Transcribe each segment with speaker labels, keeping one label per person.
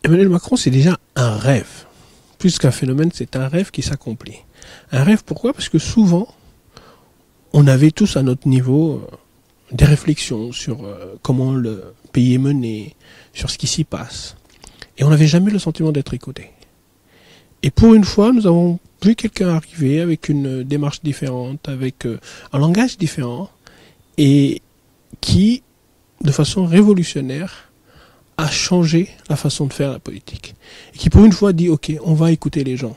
Speaker 1: Emmanuel Macron, c'est déjà un rêve. Plus qu'un phénomène, c'est un rêve qui s'accomplit. Un rêve, pourquoi? Parce que souvent, on avait tous à notre niveau des réflexions sur comment le pays est mené, sur ce qui s'y passe. Et on n'avait jamais le sentiment d'être écouté. Et pour une fois, nous avons vu quelqu'un arriver avec une démarche différente, avec un langage différent, et qui, de façon révolutionnaire, a changé la façon de faire la politique. Et qui, pour une fois, dit « Ok, on va écouter les gens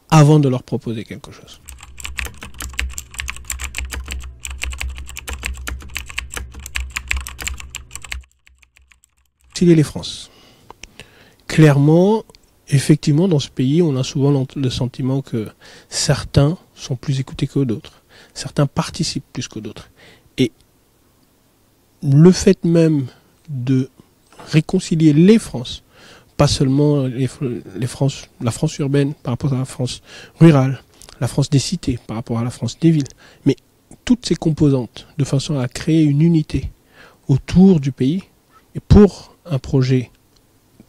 Speaker 1: avant de leur proposer quelque chose ». Concilier les France. Clairement, effectivement, dans ce pays, on a souvent le sentiment que certains sont plus écoutés que d'autres. Certains participent plus que d'autres. Et le fait même de réconcilier les France, pas seulement la France urbaine par rapport à la France rurale, la France des cités par rapport à la France des villes, mais toutes ces composantes, de façon à créer une unité autour du pays, et pour un projet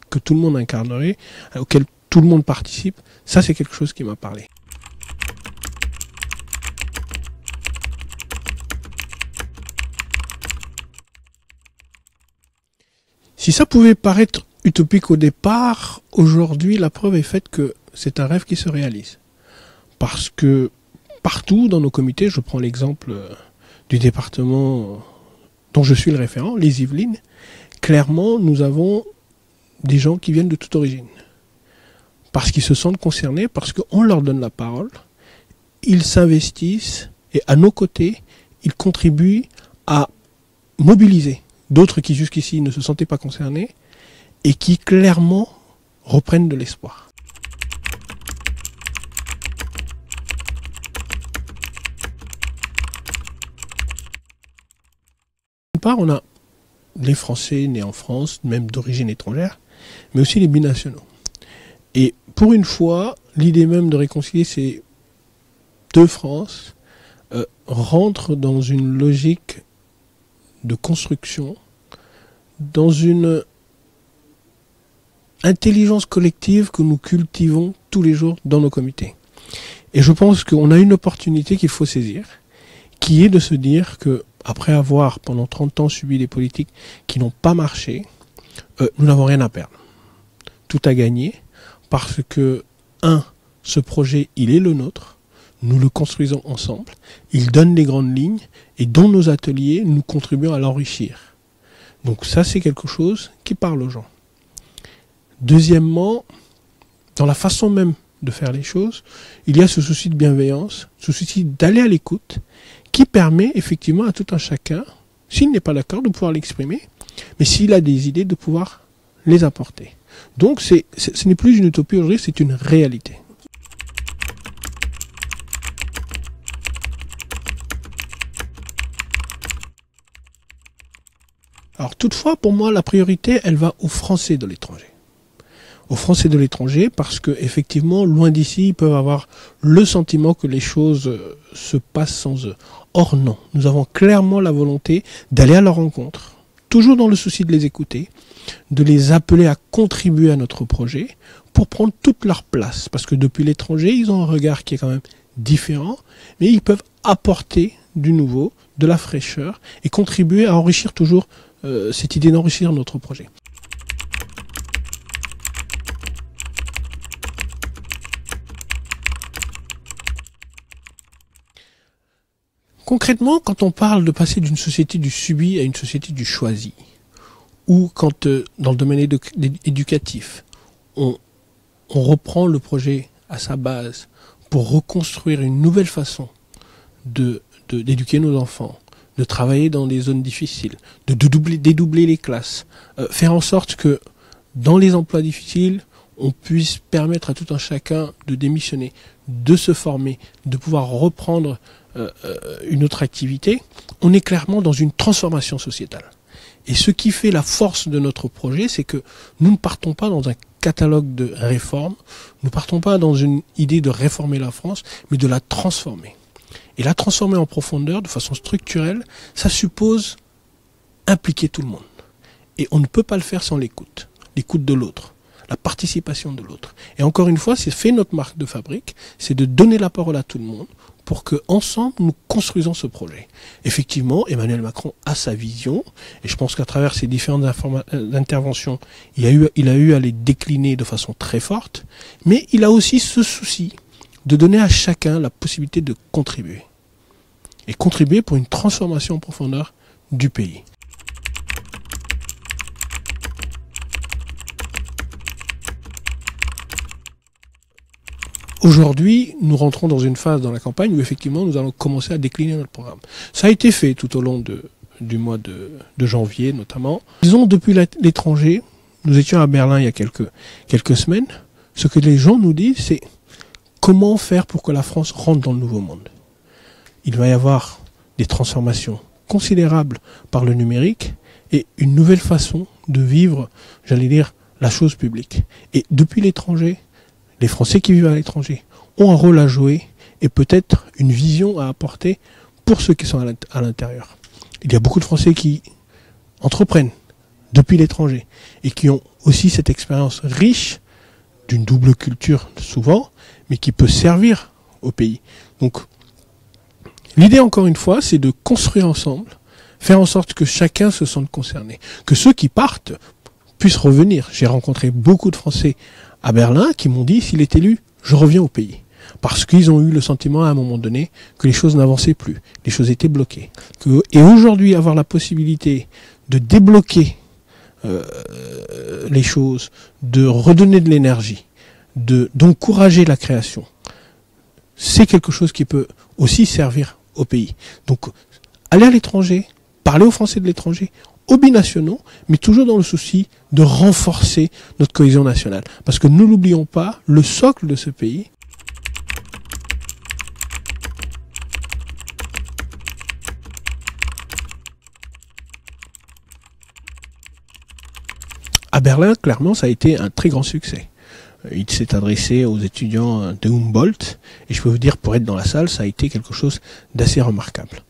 Speaker 1: que tout le monde incarnerait, auquel tout le monde participe, ça c'est quelque chose qui m'a parlé. Si ça pouvait paraître utopique au départ, aujourd'hui la preuve est faite que c'est un rêve qui se réalise. Parce que partout dans nos comités, je prends l'exemple du département dont je suis le référent, les Yvelines, clairement nous avons des gens qui viennent de toute origine. Parce qu'ils se sentent concernés, parce qu'on leur donne la parole, ils s'investissent et à nos côtés, ils contribuent à mobiliser d'autres qui jusqu'ici ne se sentaient pas concernés et qui clairement reprennent de l'espoir. D'une part, on a les Français nés en France, même d'origine étrangère, mais aussi les binationaux. Et pour une fois, l'idée même de réconcilier ces deux France rentre dans une logique de construction, dans une intelligence collective que nous cultivons tous les jours dans nos comités. Et je pense qu'on a une opportunité qu'il faut saisir, qui est de se dire que après avoir pendant 30 ans subi des politiques qui n'ont pas marché, nous n'avons rien à perdre. Tout à gagner, parce que, ce projet, il est le nôtre, nous le construisons ensemble, il donne les grandes lignes, et dans nos ateliers, nous contribuons à l'enrichir. Donc ça, c'est quelque chose qui parle aux gens. Deuxièmement, dans la façon même de faire les choses, il y a ce souci de bienveillance, ce souci d'aller à l'écoute, qui permet effectivement à tout un chacun, s'il n'est pas d'accord, de pouvoir l'exprimer, mais s'il a des idées, de pouvoir les apporter. Donc ce n'est plus une utopie aujourd'hui, c'est une réalité. Alors toutefois, pour moi, la priorité, elle va aux Français de l'étranger. Aux Français de l'étranger, parce que effectivement, loin d'ici, ils peuvent avoir le sentiment que les choses se passent sans eux. Or non, nous avons clairement la volonté d'aller à leur rencontre, toujours dans le souci de les écouter, de les appeler à contribuer à notre projet, pour prendre toute leur place. Parce que depuis l'étranger, ils ont un regard qui est quand même différent, mais ils peuvent apporter du nouveau, de la fraîcheur, et contribuer à enrichir toujours cette idée d'enrichir notre projet. Concrètement, quand on parle de passer d'une société du subi à une société du choisi, ou quand dans le domaine éducatif, on reprend le projet à sa base pour reconstruire une nouvelle façon d'éduquer nos enfants, de travailler dans des zones difficiles, de dédoubler les classes, faire en sorte que dans les emplois difficiles, on puisse permettre à tout un chacun de démissionner, de se former, de pouvoir reprendre une autre activité, on est clairement dans une transformation sociétale. Et ce qui fait la force de notre projet, c'est que nous ne partons pas dans un catalogue de réformes, nous ne partons pas dans une idée de réformer la France, mais de la transformer. Et la transformer en profondeur, de façon structurelle, ça suppose impliquer tout le monde. Et on ne peut pas le faire sans l'écoute de l'autre. la participation de l'autre. Et encore une fois, c'est fait notre marque de fabrique, c'est de donner la parole à tout le monde pour que ensemble nous construisons ce projet. Effectivement, Emmanuel Macron a sa vision, et je pense qu'à travers ses différentes interventions, il a eu à les décliner de façon très forte, mais il a aussi ce souci de donner à chacun la possibilité de contribuer. Et contribuer pour une transformation en profondeur du pays. Aujourd'hui, nous rentrons dans une phase dans la campagne où effectivement nous allons commencer à décliner notre programme. Ça a été fait tout au long du mois de janvier notamment. Disons, depuis l'étranger, nous étions à Berlin il y a quelques semaines, ce que les gens nous disent, c'est comment faire pour que la France rentre dans le nouveau monde. Il va y avoir des transformations considérables par le numérique et une nouvelle façon de vivre, j'allais dire, la chose publique. Et depuis l'étranger, les Français qui vivent à l'étranger ont un rôle à jouer et peut-être une vision à apporter pour ceux qui sont à l'intérieur. Il y a beaucoup de Français qui entreprennent depuis l'étranger et qui ont aussi cette expérience riche d'une double culture souvent, mais qui peut servir au pays. Donc, l'idée encore une fois, c'est de construire ensemble, faire en sorte que chacun se sente concerné, que ceux qui partent puissent revenir. J'ai rencontré beaucoup de Français à Berlin qui m'ont dit, s'il est élu, je reviens au pays. Parce qu'ils ont eu le sentiment à un moment donné que les choses n'avançaient plus, les choses étaient bloquées. Et aujourd'hui, avoir la possibilité de débloquer les choses, de redonner de l'énergie, d'encourager la création, c'est quelque chose qui peut aussi servir au pays. Donc, aller à l'étranger, parler aux Français de l'étranger, aux binationaux, mais toujours dans le souci de renforcer notre cohésion nationale. Parce que ne l'oublions pas, le socle de ce pays, à Berlin, clairement, ça a été un très grand succès. Il s'est adressé aux étudiants de Humboldt, et je peux vous dire, pour être dans la salle, ça a été quelque chose d'assez remarquable.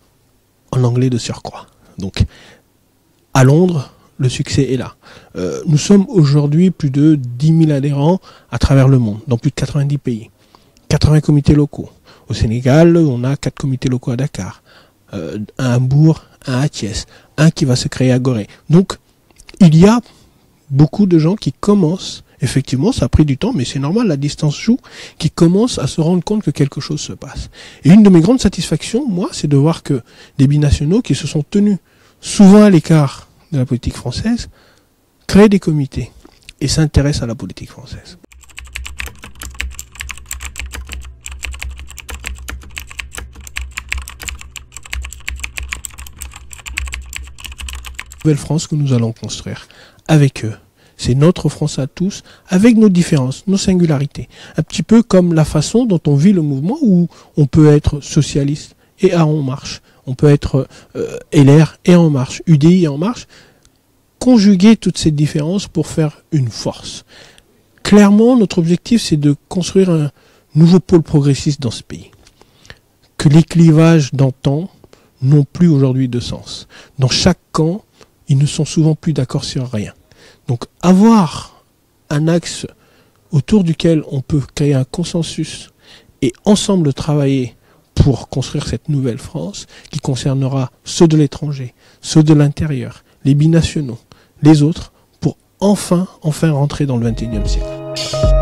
Speaker 1: En anglais de surcroît. Donc, à Londres, le succès est là. Nous sommes aujourd'hui plus de 10 000 adhérents à travers le monde, dans plus de 90 pays. 80 comités locaux. Au Sénégal, on a 4 comités locaux à Dakar. Un à Hambourg, un à Thiès, un qui va se créer à Gorée. Donc, il y a beaucoup de gens qui commencent, effectivement, ça a pris du temps, mais c'est normal, la distance joue, qui commencent à se rendre compte que quelque chose se passe. Et une de mes grandes satisfactions, moi, c'est de voir que des binationaux qui se sont tenus souvent à l'écart de la politique française, créent des comités et s'intéressent à la politique française. Nouvelle France que nous allons construire avec eux. C'est notre France à tous, avec nos différences, nos singularités. Un petit peu comme la façon dont on vit le mouvement, où on peut être socialiste et à En Marche. On peut être LR et En Marche, UDI et En Marche. Conjuguer toutes ces différences pour faire une force. Clairement, notre objectif, c'est de construire un nouveau pôle progressiste dans ce pays. Que les clivages d'antan n'ont plus aujourd'hui de sens. Dans chaque camp, ils ne sont souvent plus d'accord sur rien. Donc avoir un axe autour duquel on peut créer un consensus et ensemble travailler pour construire cette nouvelle France qui concernera ceux de l'étranger, ceux de l'intérieur, les binationaux, les autres, pour enfin rentrer dans le XXIe siècle.